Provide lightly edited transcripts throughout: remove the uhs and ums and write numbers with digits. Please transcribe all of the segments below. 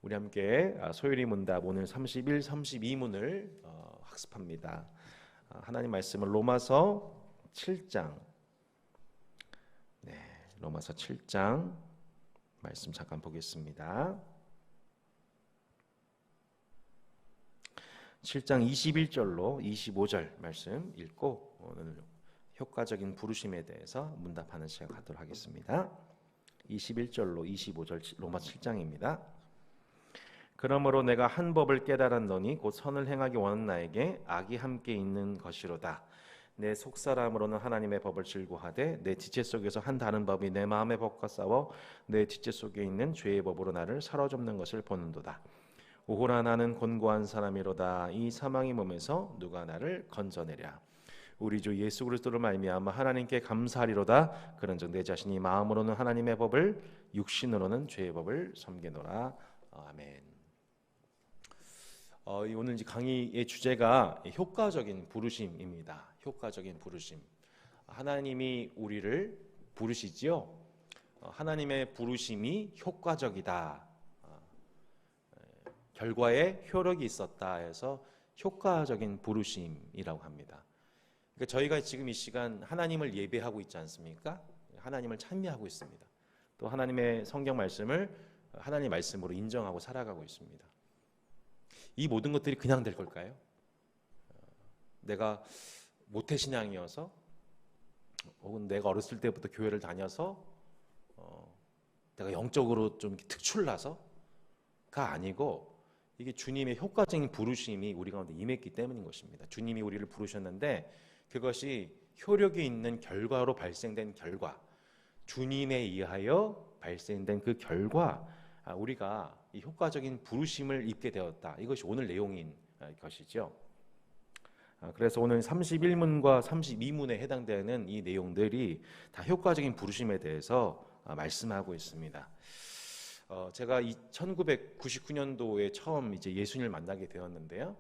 우리 함께 소율이 문답 오늘 31, 32문을 학습합니다. 하나님 말씀은 로마서 7장. 네, 로마서 7장 말씀 잠깐 보겠습니다. 7장 21절로 25절 말씀 읽고 오늘 효과적인 부르심에 대해서 문답하는 시간 갖도록 하겠습니다. 21절로 25절 로마 7장입니다. 그러므로 내가 한 법을 깨달았노니 곧 선을 행하기 원하는 나에게 악이 함께 있는 것이로다. 내 속사람으로는 하나님의 법을 즐거워하되 내 지체 속에서 한 다른 법이 내 마음의 법과 싸워 내 지체 속에 있는 죄의 법으로 나를 사로잡는 것을 보는도다. 오호라 나는 곤고한 사람이로다. 이 사망의 몸에서 누가 나를 건져내랴. 우리 주 예수 그리스도로 말미암아 하나님께 감사하리로다. 그런즉 내 자신이 마음으로는 하나님의 법을 육신으로는 죄의 법을 섬기노라. 아멘. 오늘 강의의 주제가 효과적인 부르심입니다. 효과적인 부르심. 하나님이 우리를 부르시지요. 하나님의 부르심이 효과적이다. 결과에 효력이 있었다 해서 효과적인 부르심이라고 합니다. 그러니까 저희가 지금 이 시간 하나님을 예배하고 있지 않습니까? 하나님을 찬미하고 있습니다. 또 하나님의 성경 말씀을 하나님의 말씀으로 인정하고 살아가고 있습니다. 이 모든 것들이 그냥 될 걸까요? 내가 모태신앙이어서 혹은 내가 어렸을 때부터 교회를 다녀서 내가 영적으로 좀 특출나서가 아니고 이게 주님의 효과적인 부르심이 우리 가운데 임했기 때문인 것입니다. 주님이 우리를 부르셨는데 그것이 효력이 있는 결과로 발생된 결과, 주님에 의하여 발생된 그 결과, 우리가 이 효과적인 부르심을 입게 되었다. 이것이 오늘 내용인 것이죠. 그래서 오늘 31문과 32문에 해당되는 이 내용들이 다 효과적인 부르심에 대해서 말씀하고 있습니다. 제가 1999년도에 처음 이제 예수님을 만나게 되었는데요.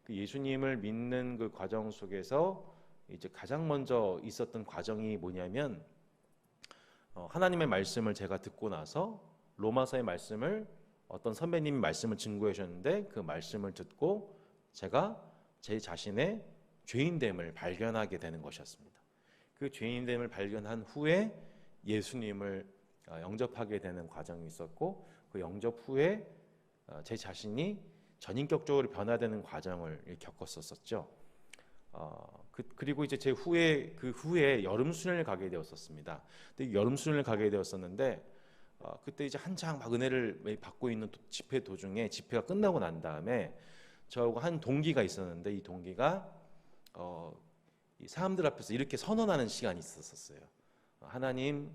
그 예수님을 믿는 그 과정 속에서 이제 가장 먼저 있었던 과정이 뭐냐면 하나님의 말씀을 제가 듣고 나서 로마서의 말씀을 어떤 선배님이 말씀을 증거해 주셨는데 그 말씀을 듣고 제가 제 자신의 죄인됨을 발견하게 되는 것이었습니다. 그 죄인됨을 발견한 후에 예수님을 영접하게 되는 과정이 있었고 그 영접 후에 제 자신이 전인격적으로 변화되는 과정을 겪었었죠. 그리고 이제 제 후에 그 후에 여름 수련을 가게 되었었습니다. 근데 여름 수련을 가게 되었었는데 그때 이제 한창 막 은혜를 받고 있는 집회 도중에 집회가 끝나고 난 다음에 저하고 한 동기가 있었는데 이 동기가 이 사람들 앞에서 이렇게 선언하는 시간이 있었어요. 하나님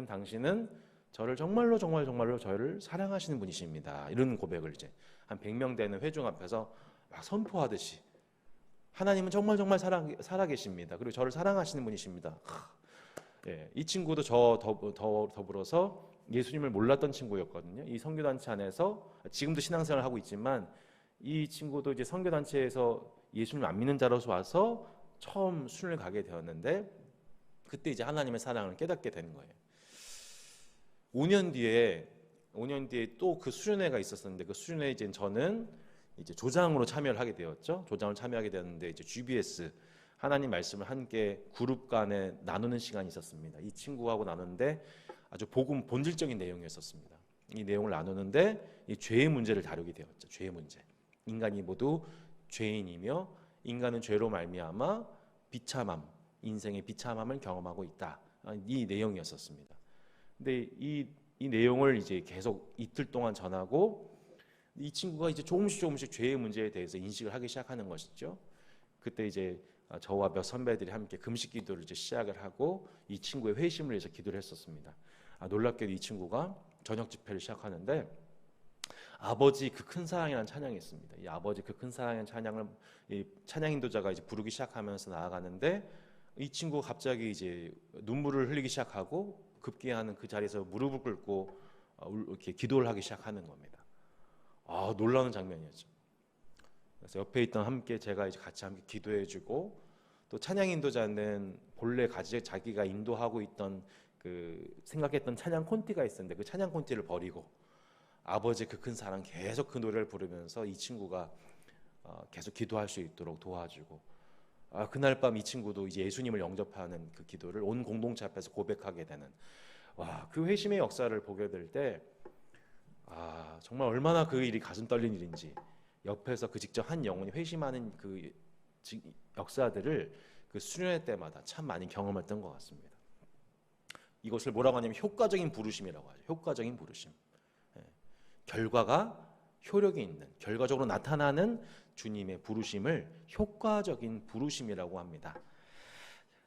당신은 저를 정말로 저를 사랑하시는 분이십니다. 이런 고백을 이제 한 100명 되는 회중 앞에서 막 선포하듯이 하나님은 정말 살아계십니다. 그리고 저를 사랑하시는 분이십니다. 예, 이 친구도 저 더불어서 예수님을 몰랐던 친구였거든요. 이 선교단체 안에서 지금도 신앙생활을 하고 있지만 이 친구도 이제 선교단체에서 예수님을 안 믿는 자로서 와서 처음 수련을 가게 되었는데 그때 이제 하나님의 사랑을 깨닫게 되는 거예요. 5년 뒤에 또 그 수련회가 있었는데 그 수련회에 이제 저는 이제 조장으로 참여를 하게 되었죠. 조장을 참여하게 되었는데 이제 GBS 하나님 말씀을 함께 그룹 간에 나누는 시간이 있었습니다. 이 친구하고 나누는데 아주 복음 본질적인 내용이었습니다. 이 내용을 나누는데 이 죄의 문제를 다루게 되었죠. 죄의 문제. 인간이 모두 죄인이며 인간은 죄로 말미암아 비참함, 인생의 비참함을 경험하고 있다. 이 내용이었습니다. 근데 이 내용을 이제 계속 이틀 동안 전하고 이 친구가 이제 조금씩 죄의 문제에 대해서 인식을 하기 시작하는 것이죠. 그때 이제 저와 몇 선배들이 함께 금식 기도를 이제 시작을 하고 이 친구의 회심을 위해서 기도를 했었습니다. 놀랍게도 이 친구가 저녁 집회를 시작하는데 아버지 그 큰 사랑이라는 찬양이 있습니다. 이 아버지 그 큰 사랑이라는 찬양을 이 찬양 인도자가 이제 부르기 시작하면서 나아가는데 이 친구가 갑자기 이제 눈물을 흘리기 시작하고 급기야는 그 자리에서 무릎을 꿇고 이렇게 기도를 하기 시작하는 겁니다. 놀라운 장면이었죠. 그래서 옆에 있던 함께 제가 이제 같이 함께 기도해주고 또 찬양 인도자는 본래 자기가 인도하고 있던 그 생각했던 찬양 콘티가 있었는데 그 찬양 콘티를 버리고 아버지의 그 큰 사랑 계속 그 노래를 부르면서 이 친구가 계속 기도할 수 있도록 도와주고, 그날 밤 이 친구도 이제 예수님을 영접하는 그 기도를 온 공동체 앞에서 고백하게 되는, 그 회심의 역사를 보게 될 때 정말 얼마나 그 일이 가슴 떨린 일인지, 옆에서 그 직접 한 영혼이 회심하는 그 역사들을 그 수련회 때마다 참 많이 경험했던 것 같습니다. 이것을 뭐라고 하냐면 효과적인 부르심이라고 하죠. 효과적인 부르심. 결과가 효력이 있는, 결과적으로 나타나는 주님의 부르심을 효과적인 부르심이라고 합니다.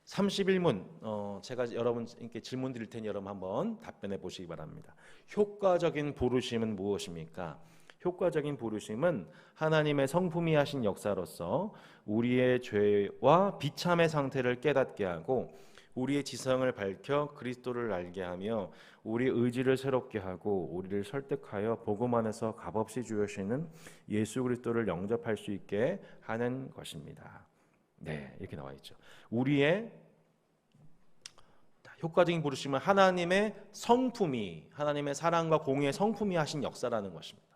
31문 제가 여러분께 질문 드릴 테니 여러분 한번 답변해 보시기 바랍니다. 효과적인 부르심은 무엇입니까? 효과적인 부르심은 하나님의 성품이 하신 역사로서 우리의 죄와 비참의 상태를 깨닫게 하고 우리의 지성을 밝혀 그리스도를 알게 하며 우리 의지를 새롭게 하고 우리를 설득하여 복음 안에서 값없이 주시는 예수 그리스도를 영접할 수 있게 하는 것입니다. 네, 이렇게 나와 있죠. 우리의 효과적인 부르심은 하나님의 성품이, 하나님의 사랑과 공의의 성품이 하신 역사라는 것입니다.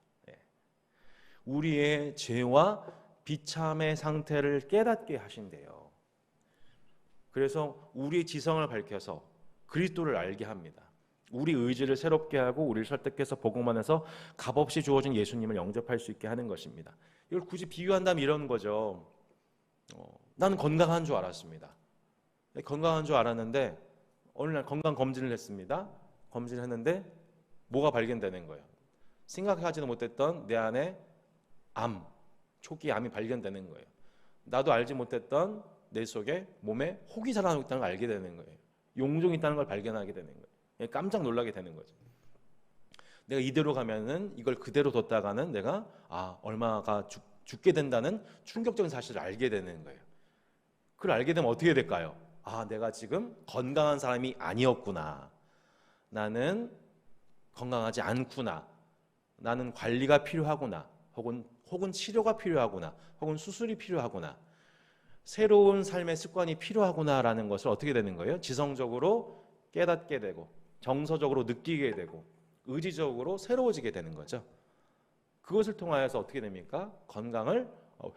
우리의 죄와 비참의 상태를 깨닫게 하신대요. 그래서 우리의 지성을 밝혀서 그리스도를 알게 합니다. 우리 의지를 새롭게 하고 우리를 설득해서 복음 안에서 값없이 주어진 예수님을 영접할 수 있게 하는 것입니다. 이걸 굳이 비유한다면 이런 거죠. 나는 건강한 줄 알았습니다. 건강한 줄 알았는데 어느 날 건강 검진을 했습니다. 검진을 했는데 뭐가 발견되는 거예요. 생각하지도 못했던 내 안에 초기 암이 발견되는 거예요. 나도 알지 못했던 내 속에 몸에 혹이 자라나고 있다는 걸 알게 되는 거예요. 용종이 있다는 걸 발견하게 되는 거예요. 깜짝 놀라게 되는 거죠. 내가 이대로 가면은 이걸 그대로 뒀다가는 내가 얼마가 죽게 된다는 충격적인 사실을 알게 되는 거예요. 그걸 알게 되면 어떻게 될까요? 내가 지금 건강한 사람이 아니었구나. 나는 건강하지 않구나. 나는 관리가 필요하구나. 혹은 치료가 필요하구나. 혹은 수술이 필요하구나. 새로운 삶의 습관이 필요하구나라는 것을 어떻게 되는 거예요? 지성적으로 깨닫게 되고 정서적으로 느끼게 되고 의지적으로 새로워지게 되는 거죠. 그것을 통하여서 어떻게 됩니까? 건강을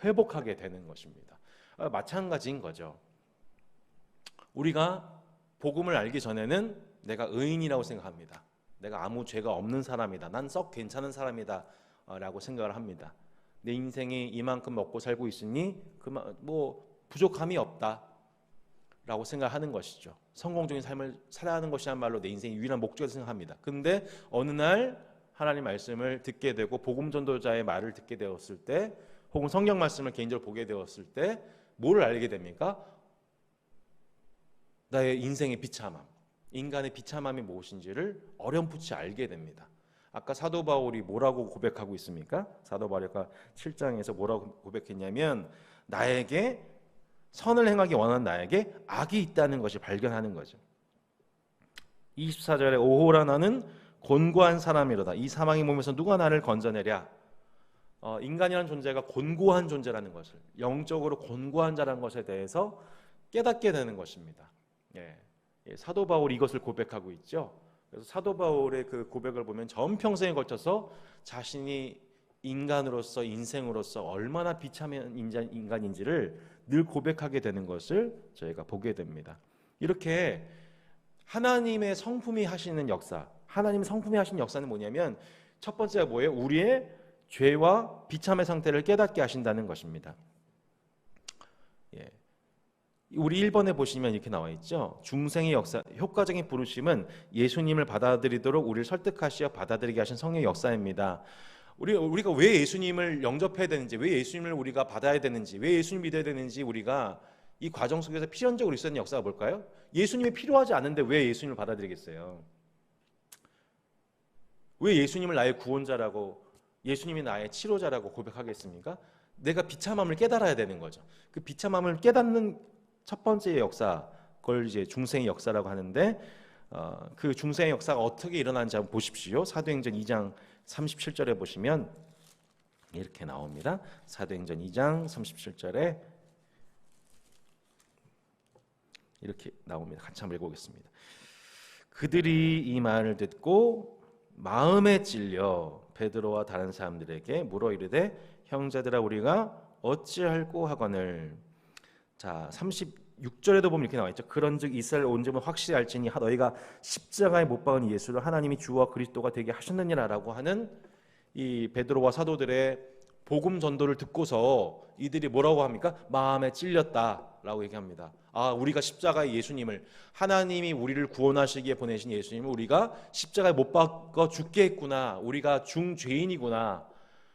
회복하게 되는 것입니다. 마찬가지인 거죠. 우리가 복음을 알기 전에는 내가 의인이라고 생각합니다. 내가 아무 죄가 없는 사람이다. 난 썩 괜찮은 사람이다 라고 생각을 합니다. 내 인생이 이만큼 먹고 살고 있으니 부족함이 없다 라고 생각하는 것이죠. 성공적인 삶을 살아야 하는 것이야말로 내 인생의 유일한 목적이라고 생각합니다. 근데 어느 날 하나님 말씀을 듣게 되고 복음 전도자의 말을 듣게 되었을 때 혹은 성경 말씀을 개인적으로 보게 되었을 때 뭐를 알게 됩니까? 나의 인생의 비참함, 인간의 비참함이 무엇인지를 어렴풋이 알게 됩니다. 아까 사도 바울이 뭐라고 고백하고 있습니까? 사도 바울이 7장에서 뭐라고 고백했냐면 나에게 선을 행하기 원하는 나에게 악이 있다는 것을 발견하는 거죠. 24절에 오호라 나는 곤고한 사람이로다. 이 사망의 몸에서 누가 나를 건져내랴. 인간이라는 존재가 곤고한 존재라는 것을, 영적으로 곤고한 자라는 것에 대해서 깨닫게 되는 것입니다. 사도 바울이 이것을 고백하고 있죠. 그래서 사도 바울의 그 고백을 보면 전평생에 걸쳐서 자신이 인간으로서 인생으로서 얼마나 비참한 인간인지를 늘 고백하게 되는 것을 저희가 보게 됩니다. 이렇게 하나님의 성품이 하시는 역사, 하나님의 성품이 하시는 역사는 뭐냐면 첫 번째가 뭐예요? 우리의 죄와 비참의 상태를 깨닫게 하신다는 것입니다. 우리 1번에 보시면 이렇게 나와 있죠. 중생의 역사, 효과적인 부르심은 예수님을 받아들이도록 우리를 설득하시어 받아들이게 하신 성령의 역사입니다. 우리가 왜 예수님을 영접해야 되는지, 왜 예수님을 우리가 받아야 되는지, 왜 예수님 믿어야 되는지 우리가 이 과정 속에서 필연적으로 있었던 역사가 뭘까요? 예수님이 필요하지 않은데 왜 예수님을 받아들이겠어요? 왜 예수님을 나의 구원자라고, 예수님이 나의 치료자라고 고백하겠습니까? 내가 비참함을 깨달아야 되는 거죠. 그 비참함을 깨닫는 첫 번째 역사, 그걸 이제 중생의 역사라고 하는데 그 중생의 역사가 어떻게 일어나는지 한번 보십시오. 사도행전 2장 37절에 보시면 이렇게 나옵니다. 사도행전 2장 37절에 이렇게 나옵니다. 같이 한번 읽어보겠습니다. 그들이 이 말을 듣고 마음에 찔려 베드로와 다른 사람들에게 물어 이르되 형제들아 우리가 어찌할꼬 하거늘. 자, 36절에도 보면 이렇게 나와 있죠. 그런즉 이스라엘 온 집은 확실히 알지니 너희가 십자가에 못 박은 예수를 하나님이 주와 그리스도가 되게 하셨느니라라고 하는 이 베드로와 사도들의 복음 전도를 듣고서 이들이 뭐라고 합니까? 마음에 찔렸다라고 얘기합니다. 아, 우리가 십자가에 예수님을, 하나님이 우리를 구원하시기에 보내신 예수님을 우리가 십자가에 못 박아 죽게 했구나. 우리가 중죄인이구나.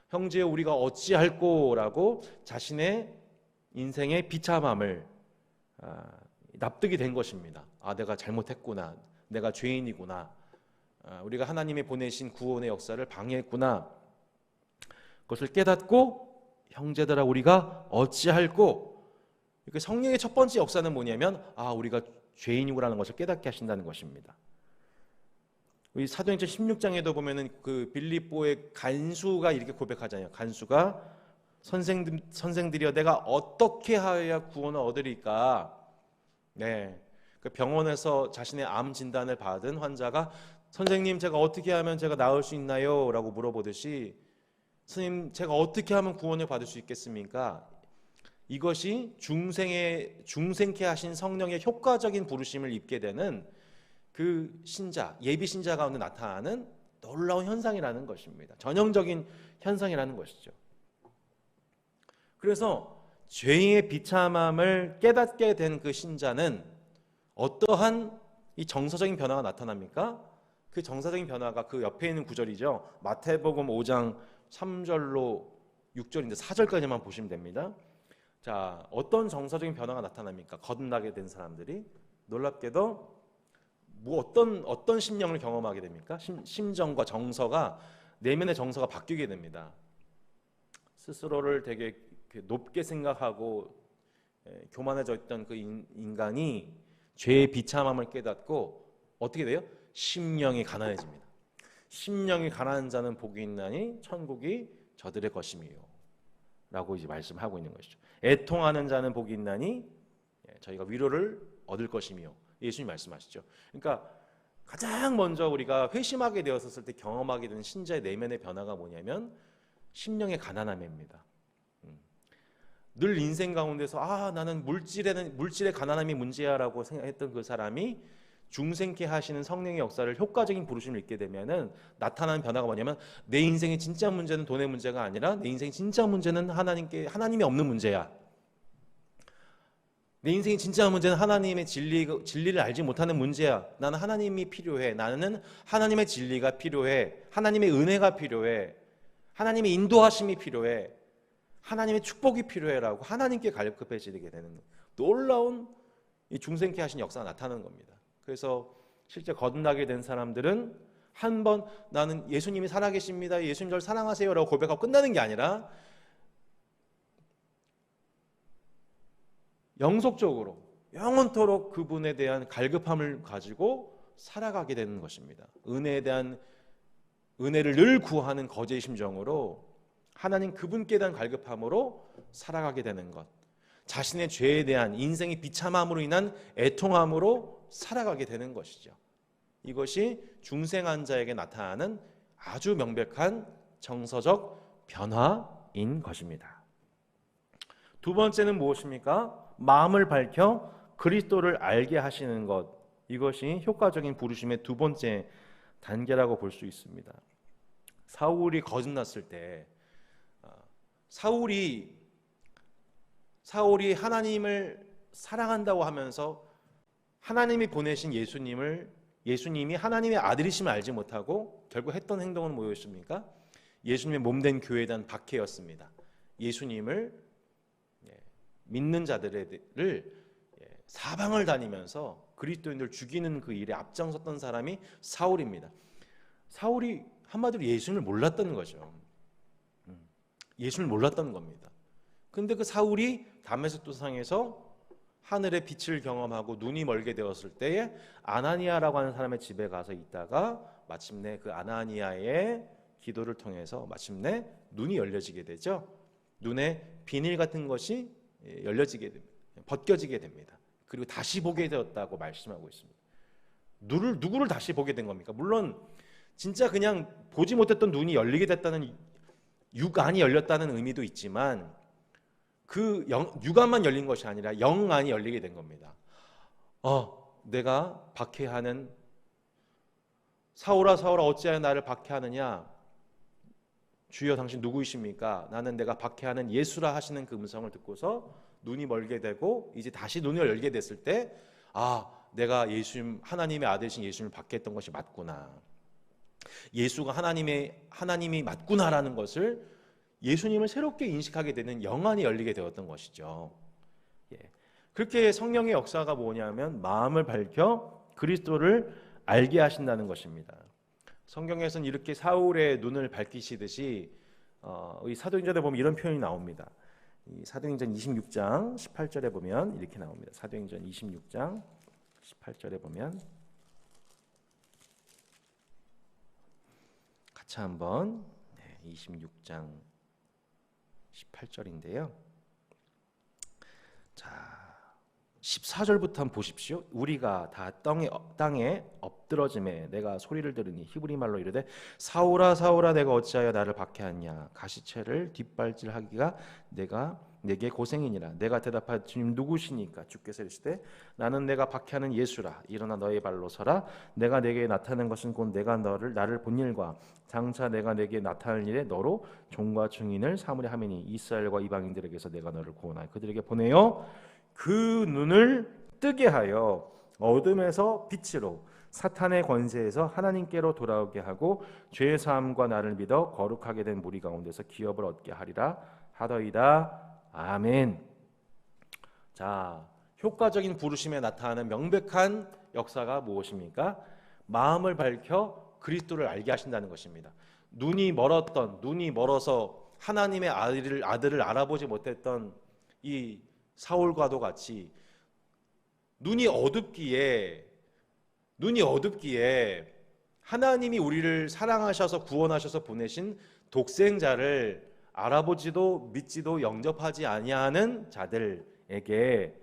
형제 우리가 어찌할꼬라고 자신의 인생의 비참함을 납득이 된 것입니다. 아, 내가 잘못했구나. 내가 죄인이구나. 우리가 하나님이 보내신 구원의 역사를 방해했구나. 그것을 깨닫고 형제들아 우리가 어찌할꼬. 이렇게 성령의 첫 번째 역사는 뭐냐면 우리가 죄인이구라는 것을 깨닫게 하신다는 것입니다. 우리 사도행전 16장에도 보면은 그 빌립보의 간수가 이렇게 고백하잖아요. 간수가 선생들이여 내가 어떻게 하여야 구원을 얻으리까? 네, 그 병원에서 자신의 암 진단을 받은 환자가 선생님 제가 어떻게 하면 제가 나을 수 있나요? 라고 물어보듯이 선생님 제가 어떻게 하면 구원을 받을 수 있겠습니까? 이것이 중생케 하신 성령의 효과적인 부르심을 입게 되는 그 신자, 예비 신자 가운데 나타나는 놀라운 현상이라는 것입니다. 전형적인 현상이라는 것이죠. 그래서 죄의 비참함을 깨닫게 된 그 신자는 어떠한 이 정서적인 변화가 나타납니까? 그 정서적인 변화가 그 옆에 있는 구절이죠. 마태복음 5장 3절로 6절인데 4절까지만 보시면 됩니다. 자, 어떤 정서적인 변화가 나타납니까? 거듭나게 된 사람들이 놀랍게도 어떤 심령을 경험하게 됩니까? 심정과 정서가, 내면의 정서가 바뀌게 됩니다. 스스로를 되게 높게 생각하고 교만해져 있던 그 인간이 죄의 비참함을 깨닫고 어떻게 돼요? 심령이 가난해집니다. 심령이 가난한 자는 복이 있나니 천국이 저들의 것이며 라고 이제 말씀하고 있는 것이죠. 애통하는 자는 복이 있나니 저희가 위로를 얻을 것이며 예수님 말씀하시죠. 그러니까 가장 먼저 우리가 회심하게 되었을 때 경험하게 되는 신자의 내면의 변화가 뭐냐면 심령의 가난함입니다. 늘 인생 가운데서 나는 물질의 가난함이 문제야라고 생각했던 그 사람이 중생케 하시는 성령의 역사를 효과적인 부르심을 입게 되면은 나타나는 변화가 뭐냐면 내 인생의 진짜 문제는 돈의 문제가 아니라 내 인생의 진짜 문제는 하나님이 없는 문제야. 내 인생의 진짜 문제는 하나님의 진리를 알지 못하는 문제야. 나는 하나님이 필요해. 나는 하나님의 진리가 필요해. 하나님의 은혜가 필요해. 하나님의 인도하심이 필요해. 하나님의 축복이 필요해라고 하나님께 갈급해지게 되는 놀라운 이 중생케 하신 역사가 나타나는 겁니다. 그래서 실제 거듭나게 된 사람들은 한번 나는 예수님이 살아계십니다. 예수님 저를 사랑하세요라고 고백하고 끝나는 게 아니라 영속적으로 영원토록 그분에 대한 갈급함을 가지고 살아가게 되는 것입니다. 은혜에 대한 은혜를 늘 구하는 거제의 심정으로 하나님 그분께 대한 갈급함으로 살아가게 되는 것, 자신의 죄에 대한 인생의 비참함으로 인한 애통함으로 살아가게 되는 것이죠. 이것이 중생한 자에게 나타나는 아주 명백한 정서적 변화인 것입니다. 두 번째는 무엇입니까? 마음을 밝혀 그리스도를 알게 하시는 것, 이것이 효과적인 부르심의 두 번째 단계라고 볼 수 있습니다. 사울이 거듭났을 때 사울이 하나님을 사랑한다고 하면서 하나님이 보내신 예수님이 하나님의 아들이심을 알지 못하고 결국 했던 행동은 뭐였습니까? 예수님의 몸된 교회에 대한 박해였습니다. 예수님을 믿는 자들을 사방을 다니면서 그리스도인들 죽이는 그 일에 앞장섰던 사람이 사울입니다. 사울이 한마디로 예수님을 몰랐던 거죠. 예수님을 몰랐던 겁니다. 근데 그 사울이 다메섹 도상에서 하늘의 빛을 경험하고 눈이 멀게 되었을 때에 아나니아라고 하는 사람의 집에 가서 있다가 마침내 그 아나니아의 기도를 통해서 마침내 눈이 열려지게 되죠. 눈에 비닐 같은 것이 열려지게 됩니다. 벗겨지게 됩니다. 그리고 다시 보게 되었다고 말씀하고 있습니다. 누구를 다시 보게 된 겁니까? 물론 진짜 그냥 보지 못했던 눈이 열리게 됐다는, 육안이 열렸다는 의미도 있지만 그 육안만 열린 것이 아니라 영안이 열리게 된 겁니다. 내가 박해하는, 사울아 사울아 어찌하여 나를 박해하느냐, 주여 당신 누구이십니까? 나는 내가 박해하는 예수라 하시는 그 음성을 듣고서 눈이 멀게 되고 이제 다시 눈을 열게 됐을 때, 내가 예수님, 하나님의 아들이신 예수님을 박해했던 것이 맞구나, 예수가 하나님이 맞구나라는 것을, 예수님을 새롭게 인식하게 되는 영안이 열리게 되었던 것이죠. 그렇게 성령의 역사가 뭐냐면 마음을 밝혀 그리스도를 알게 하신다는 것입니다. 성경에서는 이렇게 사울의 눈을 밝히시듯이 이 사도행전에 보면 이런 표현이 나옵니다. 이 사도행전 26장 18절에 보면 이렇게 나옵니다. 사도행전 26장 18절에 보면 같이 한번 26장 18절인데요. 자, 14절부터 한번 보십시오. 우리가 다 땅에 엎드러짐에 내가 소리를 들으니 히브리 말로 이르되 사울아 사울아 내가 어찌하여 나를 박해하냐, 가시체를 뒷발질하기가 내게 고생이니라. 내가 대답하여 주님 누구시니까? 주께서 이르시되 나는 내가 박해하는 예수라. 일어나 너의 발로 서라. 내가 내게 나타낸 것은 곧 내가 나를 본 일과 장차 내가 내게 나타날 일에 너로 종과 증인을 삼으려 함이니 이스라엘과 이방인들에게서 내가 너를 구원하여 그들에게 보내어 그 눈을 뜨게 하여 어둠에서 빛으로 사탄의 권세에서 하나님께로 돌아오게 하고 죄 사함과 나를 믿어 거룩하게 된 무리 가운데서 기업을 얻게 하리라 하더이다. 아멘. 자, 효과적인 부르심에 나타나는 명백한 역사가 무엇입니까? 마음을 밝혀 그리스도를 알게 하신다는 것입니다. 눈이 멀어서 하나님의 아들을 알아보지 못했던 이 사울과도 같이 눈이 어둡기에 하나님이 우리를 사랑하셔서 구원하셔서 보내신 독생자를 알아보지도 믿지도 영접하지 아니하는 자들에게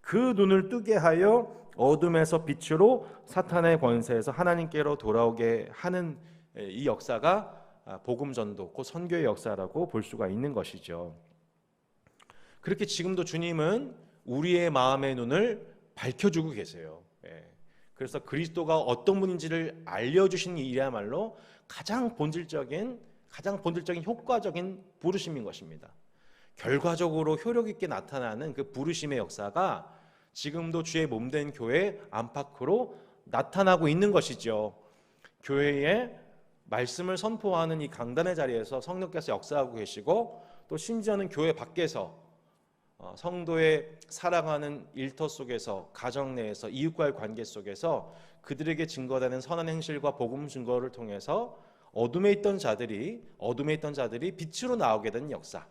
그 눈을 뜨게 하여 어둠에서 빛으로 사탄의 권세에서 하나님께로 돌아오게 하는 이 역사가 복음 전도, 곧 선교의 역사라고 볼 수가 있는 것이죠. 그렇게 지금도 주님은 우리의 마음의 눈을 밝혀주고 계세요. 그래서 그리스도가 어떤 분인지를 알려주신 일이야말로 가장 본질적인 효과적인 부르심인 것입니다. 결과적으로 효력 있게 나타나는 그 부르심의 역사가 지금도 주의 몸된 교회 안팎으로 나타나고 있는 것이죠. 교회에 말씀을 선포하는 이 강단의 자리에서 성령께서 역사하고 계시고, 또 심지어는 교회 밖에서 성도의 사랑하는 일터 속에서, 가정 내에서, 이웃과의 관계 속에서 그들에게 증거되는 선한 행실과 복음 증거를 통해서 어둠에 있던 자들이 빛으로 나오게 되는 역사,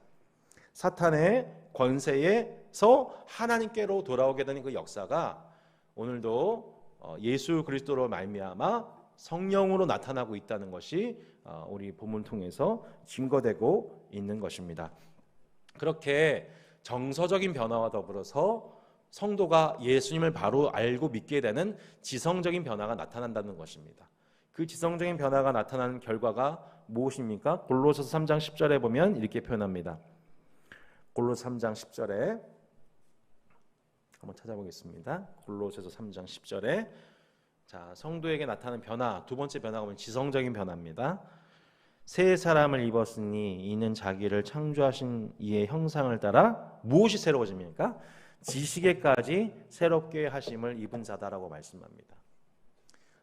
사탄의 권세에서 하나님께로 돌아오게 되는 그 역사가 오늘도 예수 그리스도로 말미암아 성령으로 나타나고 있다는 것이 우리 본문을 통해서 증거되고 있는 것입니다. 그렇게 정서적인 변화와 더불어서 성도가 예수님을 바로 알고 믿게 되는 지성적인 변화가 나타난다는 것입니다. 그 지성적인 변화가 나타나는 결과가 무엇입니까? 골로새서 3장 10절에 보면 이렇게 표현합니다. 골로새 3장 10절에 한번 찾아보겠습니다. 골로새서 3장 10절에 성도에게 나타나는 변화, 두 번째 변화가 뭐냐면 지성적인 변화입니다. 새 사람을 입었으니 이는 자기를 창조하신 이의 형상을 따라 무엇이 새로워집니까? 지식에까지 새롭게 하심을 입은 자다라고 말씀합니다.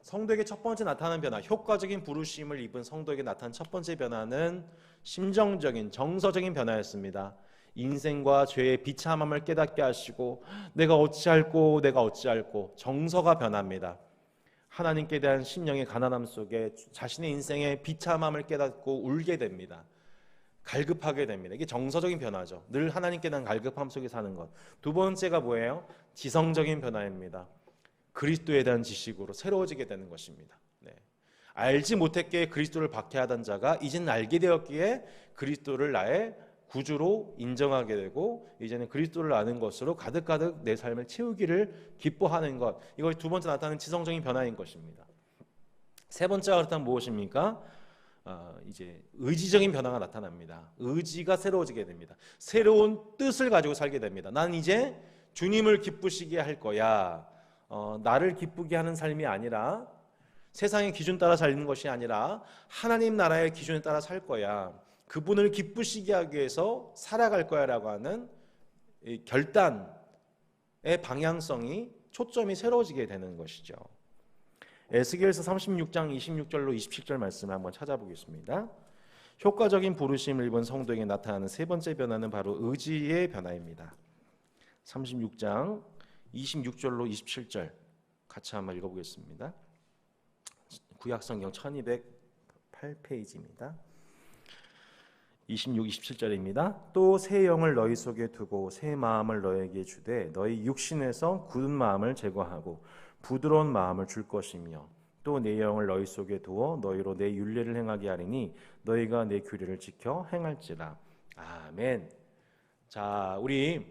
성도에게 첫 번째 나타나는 변화, 효과적인 부르심을 입은 성도에게 나타난 첫 번째 변화는 심정적인, 정서적인 변화였습니다. 인생과 죄의 비참함을 깨닫게 하시고 내가 어찌할꼬 정서가 변합니다. 하나님께 대한 심령의 가난함 속에 자신의 인생의 비참함을 깨닫고 울게 됩니다. 갈급하게 됩니다. 이게 정서적인 변화죠. 늘 하나님께 대한 갈급함 속에 사는 것. 두 번째가 뭐예요? 지성적인 변화입니다. 그리스도에 대한 지식으로 새로워지게 되는 것입니다. 알지 못했기에 그리스도를 박해하던 자가 이제는 알게 되었기에 그리스도를 나의 구주로 인정하게 되고 이제는 그리스도를 아는 것으로 가득가득 내 삶을 채우기를 기뻐하는 것, 이것이 두 번째 나타나는 지성적인 변화인 것입니다. 세 번째가 그렇다면 무엇입니까? 이제 의지적인 변화가 나타납니다. 의지가 새로워지게 됩니다. 새로운 뜻을 가지고 살게 됩니다. 난 이제 주님을 기쁘시게 할 거야. 나를 기쁘게 하는 삶이 아니라 세상의 기준 따라 살는 것이 아니라 하나님 나라의 기준에 따라 살 거야. 그분을 기쁘시게 하기 위해서 살아갈 거야라고 하는 이 결단의 방향성이 초점이 새로워지게 되는 것이죠. 에스겔서 36장 26절로 27절 말씀을 한번 찾아보겠습니다. 효과적인 부르심을 입은 성도에게 나타나는 세 번째 변화는 바로 의지의 변화입니다. 36장 26절로 27절 같이 한번 읽어보겠습니다. 구약성경 1208페이지입니다. 26, 27절입니다. 또 새 영을 너희 속에 두고 새 마음을 너희에게 주되 너희 육신에서 굳은 마음을 제거하고 부드러운 마음을 줄 것이며 또 내 영을 너희 속에 두어 너희로 내 율례를 행하게 하리니 너희가 내 규례를 지켜 행할지라. 아멘. 자, 우리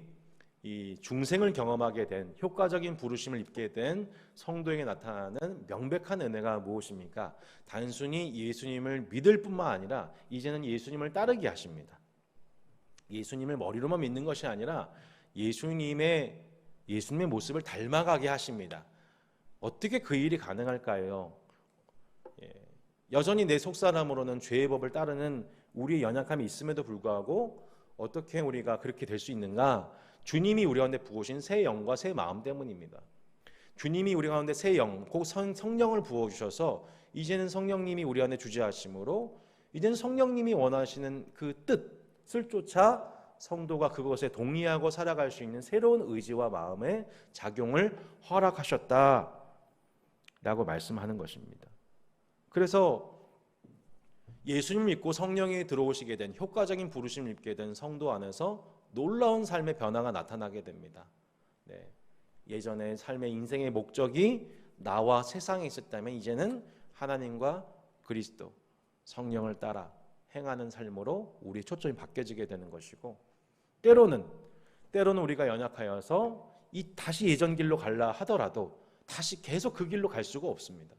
이 중생을 경험하게 된 효과적인 부르심을 입게 된 성도에게 나타나는 명백한 은혜가 무엇입니까? 단순히 예수님을 믿을 뿐만 아니라 이제는 예수님을 따르게 하십니다. 예수님을 머리로만 믿는 것이 아니라 예수님의 모습을 닮아가게 하십니다. 어떻게 그 일이 가능할까요? 여전히 내 속사람으로는 죄의 법을 따르는 우리의 연약함이 있음에도 불구하고 어떻게 우리가 그렇게 될 수 있는가? 주님이 우리 가운데 부으신 새 영과 새 마음 때문입니다. 주님이 우리 가운데 새 영, 곧 성령을 부어주셔서 이제는 성령님이 우리 안에 주재하심으로 이제는 성령님이 원하시는 그 뜻을 쫓아 성도가 그것에 동의하고 살아갈 수 있는 새로운 의지와 마음의 작용을 허락하셨다라고 말씀하는 것입니다. 그래서 예수님 믿고 성령이 들어오시게 된 효과적인 부르심을 입게 된 성도 안에서 놀라운 삶의 변화가 나타나게 됩니다. 예전에 삶의 인생의 목적이 나와 세상에 있었다면 이제는 하나님과 그리스도, 성령을 따라 행하는 삶으로 우리 초점이 바뀌어지게 되는 것이고 때로는 우리가 연약하여서 다시 예전 길로 갈라 하더라도 다시 계속 그 길로 갈 수가 없습니다.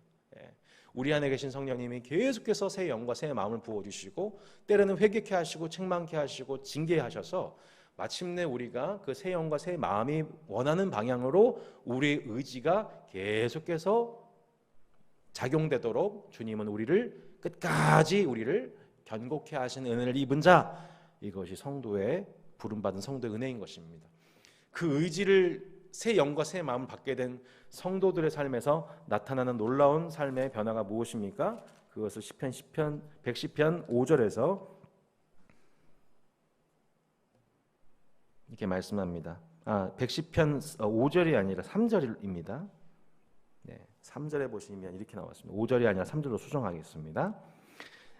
우리 안에 계신 성령님이 계속해서 새 영과 새 마음을 부어주시고 때로는 회개케 하시고 책망케 하시고 징계하셔서 마침내 우리가 그 새 영과 새 마음이 원하는 방향으로 우리의 의지가 계속해서 작용되도록 주님은 우리를 끝까지 우리를 견고케 하시는 은혜를 입은 자, 이것이 성도의 부름받은 성도의 은혜인 것입니다. 그 의지를 새 영과 새 마음을 받게 된 성도들의 삶에서 나타나는 놀라운 삶의 변화가 무엇입니까? 그것을 시편 110편 5절에서 이렇게 말씀합니다. 110편 5절이 아니라 3절입니다. 3절에 보시면 이렇게 나왔습니다. 5절이 아니라 3절로 수정하겠습니다.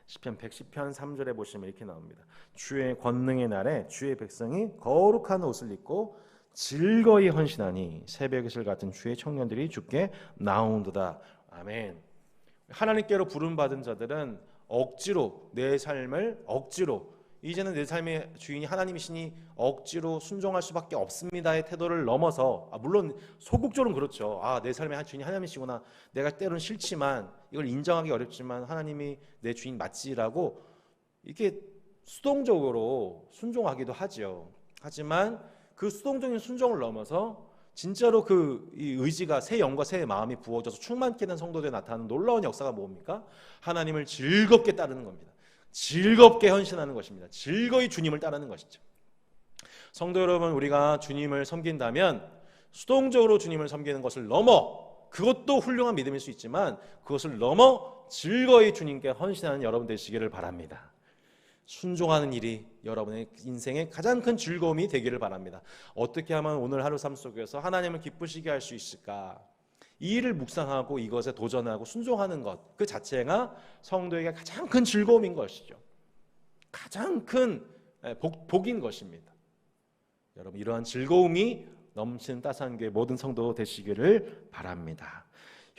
시편 110편 3절에 보시면 이렇게 나옵니다. 주의 권능의 날에 주의 백성이 거룩한 옷을 입고 즐거이 헌신하니 새벽의 실 같은 주의 청년들이 주께 나오는도다. 아멘. 하나님께로 부름받은 자들은 억지로 내 삶을 이제는 내 삶의 주인이 하나님이시니 억지로 순종할 수밖에 없습니다의 태도를 넘어서 물론 소극적으로는 그렇죠. 내 삶의 주인이 하나님이시구나. 내가 때로는 싫지만 이걸 인정하기 어렵지만 하나님이 내 주인 맞지라고 이렇게 수동적으로 순종하기도 하죠. 하지만 그 수동적인 순종을 넘어서 진짜로 이 의지가 새 영과 새 마음이 부어져서 충만케 된 성도들에 나타나는 놀라운 역사가 뭡니까? 하나님을 즐겁게 따르는 겁니다. 즐겁게 헌신하는 것입니다. 즐거이 주님을 따르는 것이죠. 성도 여러분, 우리가 주님을 섬긴다면 수동적으로 주님을 섬기는 것을 넘어, 그것도 훌륭한 믿음일 수 있지만 그것을 넘어 즐거이 주님께 헌신하는 여러분 되시기를 바랍니다. 순종하는 일이 여러분의 인생의 가장 큰 즐거움이 되기를 바랍니다. 어떻게 하면 오늘 하루 삶 속에서 하나님을 기쁘시게 할 수 있을까? 이 일을 묵상하고 이것에 도전하고 순종하는 것, 그 자체가 성도에게 가장 큰 즐거움인 것이죠. 가장 큰 복인 것입니다. 여러분, 이러한 즐거움이 넘치는 따스한 교회 모든 성도 되시기를 바랍니다.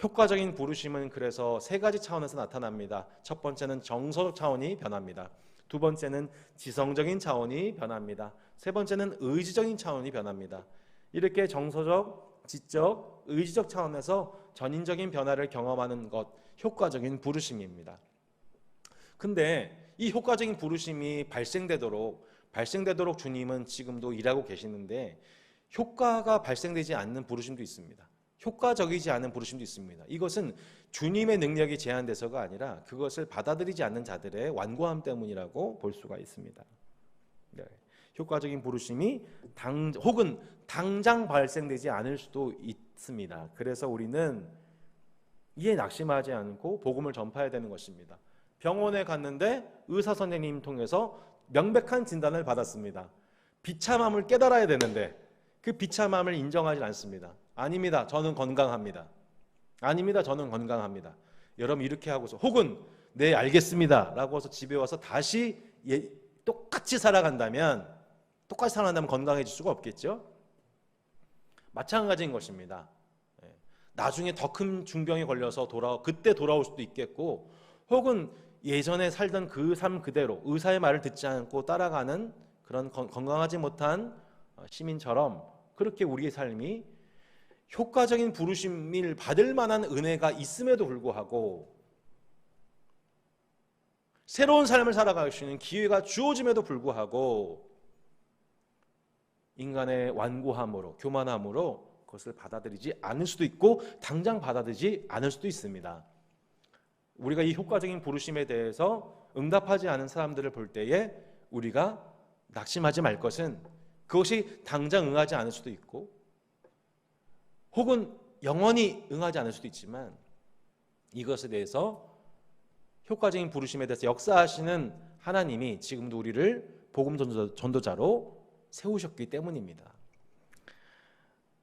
효과적인 부르심은 그래서 세 가지 차원에서 나타납니다. 첫 번째는 정서적 차원이 변합니다. 두 번째는 지성적인 차원이 변합니다. 세 번째는 의지적인 차원이 변합니다. 이렇게 정서적, 지적, 의지적 차원에서 전인적인 변화를 경험하는 것, 효과적인 부르심입니다. 근데 이 효과적인 부르심이 발생되도록 주님은 지금도 일하고 계시는데 효과가 발생되지 않는 부르심도 있습니다. 효과적이지 않은 부르심도 있습니다. 이것은 주님의 능력이 제한돼서가 아니라 그것을 받아들이지 않는 자들의 완고함 때문이라고 볼 수가 있습니다. 네. 효과적인 부르심이 혹은 당장 발생되지 않을 수도 있습니다. 그래서 우리는 이에 낙심하지 않고 복음을 전파해야 되는 것입니다. 병원에 갔는데 의사 선생님 통해서 명백한 진단을 받았습니다. 비참함을 깨달아야 되는데 그 비참함을 인정하지 않습니다. 아닙니다. 저는 건강합니다. 아닙니다. 저는 건강합니다. 여러분 이렇게 하고서 혹은 네 알겠습니다 라고 해서 집에 와서 다시 똑같이 살아간다면 건강해질 수가 없겠죠. 마찬가지인 것입니다. 나중에 더 큰 중병에 걸려서 그때 돌아올 수도 있겠고 혹은 예전에 살던 그 삶 그대로 의사의 말을 듣지 않고 따라가는 그런 건강하지 못한 시민처럼 그렇게 우리의 삶이 효과적인 부르심을 받을 만한 은혜가 있음에도 불구하고 새로운 삶을 살아갈 수 있는 기회가 주어짐에도 불구하고 인간의 완고함으로 교만함으로 그것을 받아들이지 않을 수도 있고 당장 받아들이지 않을 수도 있습니다. 우리가 이 효과적인 부르심에 대해서 응답하지 않은 사람들을 볼 때에 우리가 낙심하지 말 것은 그것이 당장 응하지 않을 수도 있고 혹은 영원히 응하지 않을 수도 있지만 이것에 대해서 효과적인 부르심에 대해서 역사하시는 하나님이 지금도 우리를 복음 전도자로 세우셨기 때문입니다.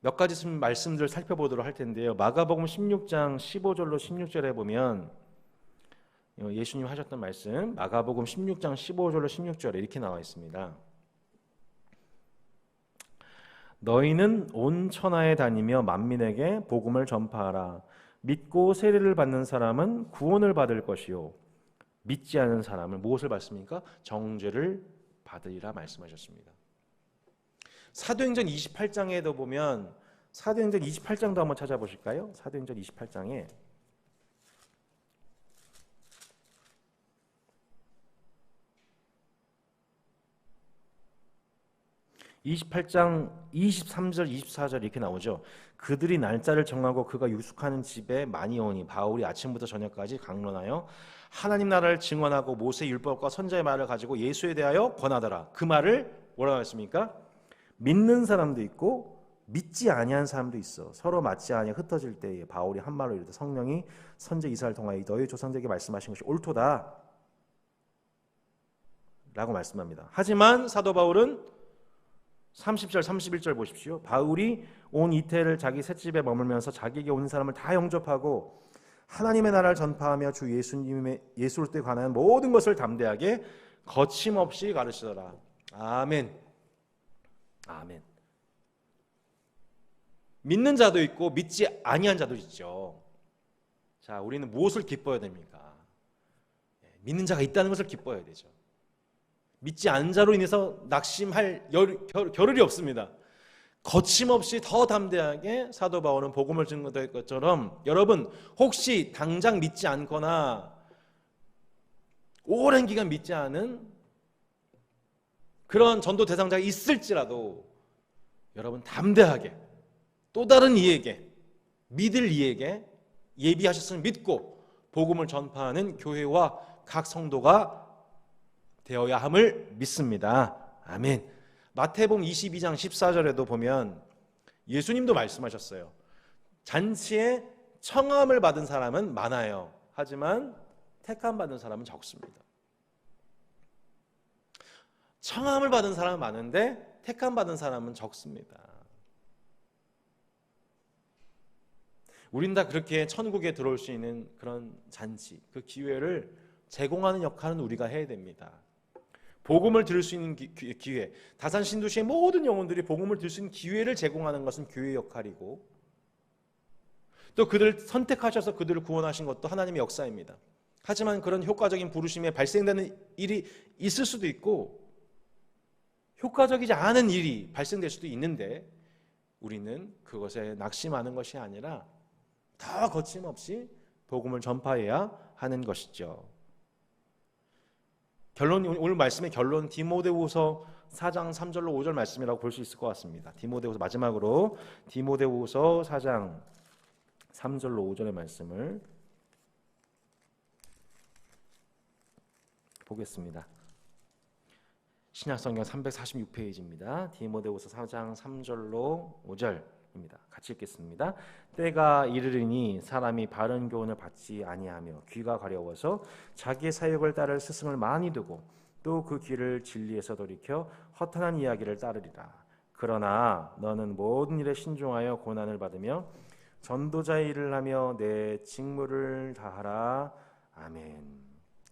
몇 가지 말씀들을 살펴보도록 할 텐데요. 마가복음 16장 15절로 16절에 보면 예수님 하셨던 말씀 마가복음 16장 15절로 16절에 이렇게 나와 있습니다. 너희는 온 천하에 다니며 만민에게 복음을 전파하라. 믿고 세례를 받는 사람은 구원을 받을 것이요 믿지 않은 사람은 무엇을 받습니까? 정죄를 받으리라 말씀하셨습니다. 사도행전 28장에도 보면 사도행전 28장도 한번 찾아보실까요? 사도행전 28장에 28장 23절 24절 이렇게 나오죠. 그들이 날짜를 정하고 그가 유숙하는 집에 많이 오니 바울이 아침부터 저녁까지 강론하여 하나님 나라를 증언하고 모세 율법과 선지자의 말을 가지고 예수에 대하여 권하더라. 그 말을 뭐라고 했습니까? 믿는 사람도 있고 믿지 아니한 사람도 있어. 서로 맞지 아니하 흩어질 때에 바울이 한 말로 이르되 성령이 선지 이스라엘 통하여 너희 조상들에게 말씀하신 것이 옳도다 라고 말씀합니다. 하지만 사도 바울은 30절 31절 보십시오. 바울이 온 이태를 자기 셋집에 머물면서 자기에게 오는 사람을 다 영접하고 하나님의 나라를 전파하며 주 예수를 때 관한 모든 것을 담대하게 거침없이 가르치더라. 아멘. 아멘. 믿는 자도 있고 믿지 아니한 자도 있죠. 자, 우리는 무엇을 기뻐해야 됩니까? 믿는 자가 있다는 것을 기뻐해야 되죠. 믿지 않은 자로 인해서 낙심할 겨를이 없습니다. 거침없이 더 담대하게 사도 바울은 복음을 증거할 것처럼 여러분 혹시 당장 믿지 않거나 오랜 기간 믿지 않은 그런 전도 대상자가 있을지라도 여러분 담대하게 또 다른 이에게 믿을 이에게 예비하셨음을 믿고 복음을 전파하는 교회와 각 성도가 되어야 함을 믿습니다. 아멘. 마태복음 22장 14절에도 보면 예수님도 말씀하셨어요. 잔치에 청함을 받은 사람은 많아요. 하지만 택함 받은 사람은 적습니다. 청함을 받은 사람은 많은데 택함 받은 사람은 적습니다. 우린 다 그렇게 천국에 들어올 수 있는 그런 잔치, 그 기회를 제공하는 역할은 우리가 해야 됩니다. 복음을 들을 수 있는 기회, 다산 신도시의 모든 영혼들이 복음을 들을 수 있는 기회를 제공하는 것은 교회의 역할이고 또 그들을 선택하셔서 그들을 구원하신 것도 하나님의 역사입니다. 하지만 그런 효과적인 부르심에 발생되는 일이 있을 수도 있고 효과적이지 않은 일이 발생될 수도 있는데 우리는 그것에 낙심하는 것이 아니라 더 거침없이 복음을 전파해야 하는 것이죠. 결론, 오늘 말씀의 결론 디모데후서 4장 3절로 5절 말씀이라고 볼 수 있을 것 같습니다. 디모데후서 마지막으로 디모데후서 4장 3절로 5절의 말씀을 보겠습니다. 신약성경 346페이지입니다. 디모데후서 4장 3절로 5절입니다. 같이 읽겠습니다. 때가 이르리니 사람이 바른 교훈을 받지 아니하며 귀가 가려워서 자기의 사욕을 따를 스승을 많이 두고 또 그 귀를 진리에서 돌이켜 허탄한 이야기를 따르리라. 그러나 너는 모든 일에 신중하여 고난을 받으며 전도자의 일을 하며 내 직무를 다하라. 아멘.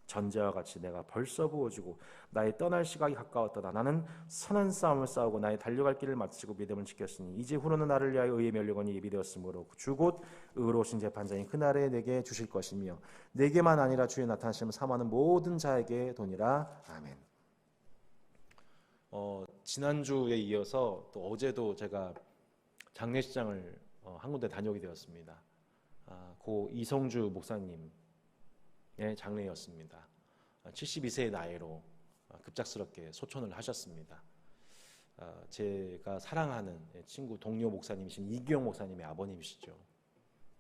전제와 같이 내가 벌써 부어지고 나의 떠날 시각이 가까웠도다. 나는 선한 싸움을 싸우고 나의 달려갈 길을 마치고 믿음을 지켰으니 이제 후로는 나를 위하여 의의 면류관이 예비되었으므로 주 곧 의로우신 재판장이 그날에 내게 주실 것이며 내게만 아니라 주의 나타나심을 사모하는 모든 자에게 도니라. 아멘. 지난주에 이어서 또 어제도 제가 장례식장을 한 군데 다녀오게 되었습니다. 고 이성주 목사님의 장례였습니다. 72세의 나이로 급작스럽게 소천을 하셨습니다. 제가 사랑하는 친구 동료 목사님이신 이기용 목사님의 아버님이시죠.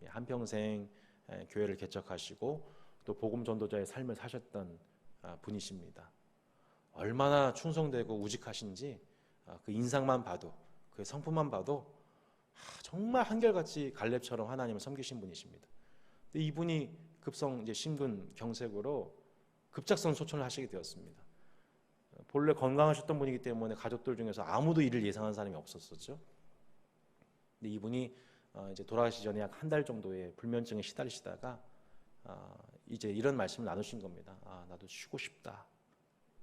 한평생 교회를 개척하시고 또 복음 전도자의 삶을 사셨던 분이십니다. 얼마나 충성되고 우직하신지 그 인상만 봐도, 그 성품만 봐도 정말 한결같이 갈렙처럼 하나님을 섬기신 분이십니다. 근데 이분이 급성 이제 심근 경색으로 급작성 소천을 하시게 되었습니다. 본래 건강하셨던 분이기 때문에 가족들 중에서 아무도 이를 예상한 사람이 없었었죠. 근데 이분이 이제 돌아가시기 전에 약 한 달 정도의 불면증에 시달리시다가 이제 이런 말씀을 나누신 겁니다. 나도 쉬고 싶다.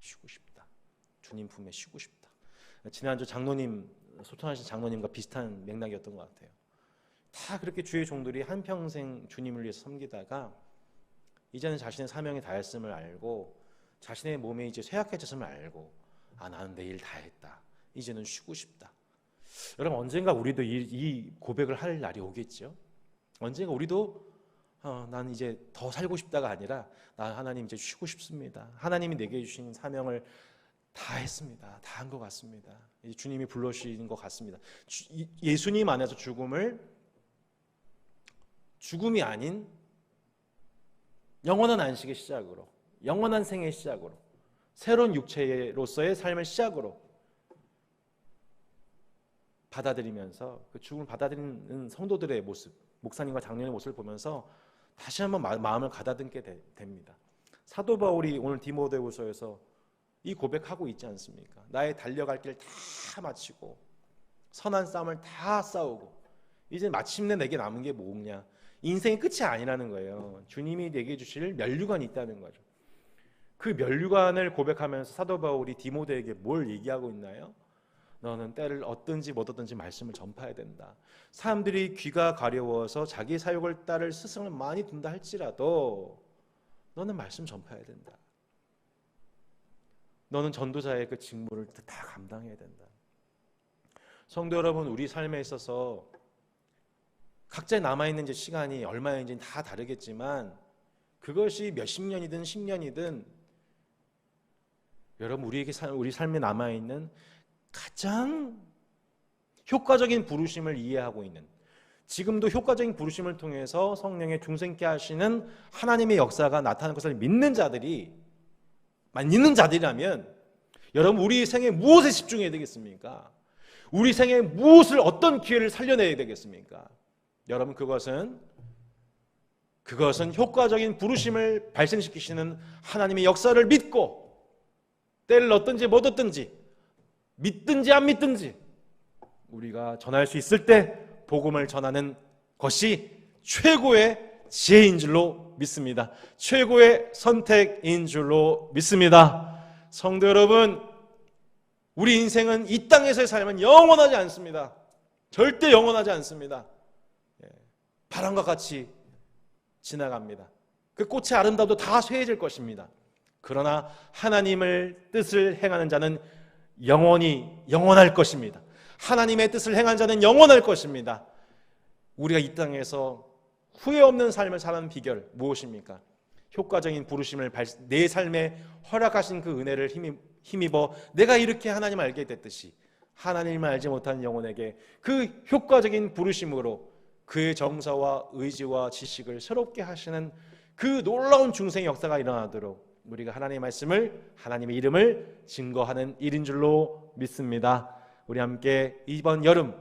쉬고 싶다. 주님 품에 쉬고 싶다. 지난주 장로님, 소천하신 장로님과 비슷한 맥락이었던 것 같아요. 다 그렇게 주의 종들이 한평생 주님을 위해서 섬기다가 이제는 자신의 사명이 다했음을 알고 자신의 몸에 이제 쇠약해졌음을 알고 나는 내 일 다 했다. 이제는 쉬고 싶다. 여러분 언젠가 우리도 이 고백을 할 날이 오겠죠. 언젠가 우리도 나는 이제 더 살고 싶다가 아니라 나 하나님 이제 쉬고 싶습니다. 하나님이 내게 주신 사명을 다 했습니다. 다 한 것 같습니다. 이제 주님이 불러주신 것 같습니다. 예수님 안에서 죽음이 아닌 영원한 안식의 시작으로, 영원한 생의 시작으로, 새로운 육체로서의 삶의 시작으로 받아들이면서 그 죽음을 받아들이는 성도들의 모습, 목사님과 장로의 모습을 보면서 다시 한번 마음을 가다듬게 됩니다. 사도 바울이 오늘 디모데후서에서 이 고백하고 있지 않습니까? 나의 달려갈 길 다 마치고 선한 싸움을 다 싸우고 이제 마침내 내게 남은 게 뭐냐? 인생의 끝이 아니라는 거예요. 주님이 내게 주실 면류관이 있다는 거죠. 그 면류관을 고백하면서 사도 바울이 디모데에게 뭘 얘기하고 있나요? 너는 때를 얻든지 못 얻든지 말씀을 전파해야 된다. 사람들이 귀가 가려워서 자기 사욕을 따를 스승을 많이 둔다 할지라도 너는 말씀 전파해야 된다. 너는 전도자의 그 직무를 다 감당해야 된다. 성도 여러분, 우리 삶에 있어서 각자 남아있는 시간이 얼마인지는 다 다르겠지만 그것이 몇십 년이든 10년이든 여러분 우리 삶에 남아있는 가장 효과적인 부르심을 이해하고 있는, 지금도 효과적인 부르심을 통해서 성령의 중생케 하시는 하나님의 역사가 나타나는 것을 믿는 자들이라면 여러분 우리 생에 무엇에 집중해야 되겠습니까? 우리 생에 무엇을, 어떤 기회를 살려내야 되겠습니까? 여러분 그것은 효과적인 부르심을 발생시키시는 하나님의 역사를 믿고 때를 얻든지 못 얻든지 믿든지 안 믿든지 우리가 전할 수 있을 때 복음을 전하는 것이 최고의 지혜인 줄로 믿습니다. 최고의 선택인 줄로 믿습니다. 성도 여러분, 우리 인생은 이 땅에서의 삶은 영원하지 않습니다. 절대 영원하지 않습니다. 바람과 같이 지나갑니다. 그 꽃의 아름다움도 다 쇠해질 것입니다. 그러나 하나님의 뜻을 행하는 자는 영원할 것입니다. 하나님의 뜻을 행한 자는 영원할 것입니다. 우리가 이 땅에서 후회 없는 삶을 사는 비결 무엇입니까? 효과적인 부르심을 내 삶에 허락하신 그 은혜를 힘입어 내가 이렇게 하나님을 알게 됐듯이 하나님을 알지 못하는 영혼에게 그 효과적인 부르심으로 그의 정서와 의지와 지식을 새롭게 하시는 그 놀라운 중생의 역사가 일어나도록 우리가 하나님의 말씀을, 하나님의 이름을 증거하는 일인 줄로 믿습니다. 우리 함께 이번 여름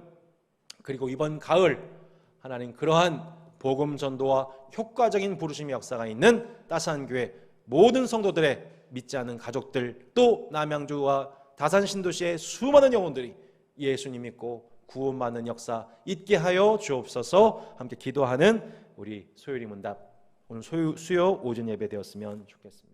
그리고 이번 가을 하나님 그러한 복음 전도와 효과적인 부르심의 역사가 있는 따스한 교회 모든 성도들의 믿지 않는 가족들, 또 남양주와 다산 신도시의 수많은 영혼들이 예수님 믿고 구원받는 역사 있게 하여 주옵소서. 함께 기도하는 우리 소요리 문답 오늘 수요 오전 예배 되었으면 좋겠습니다.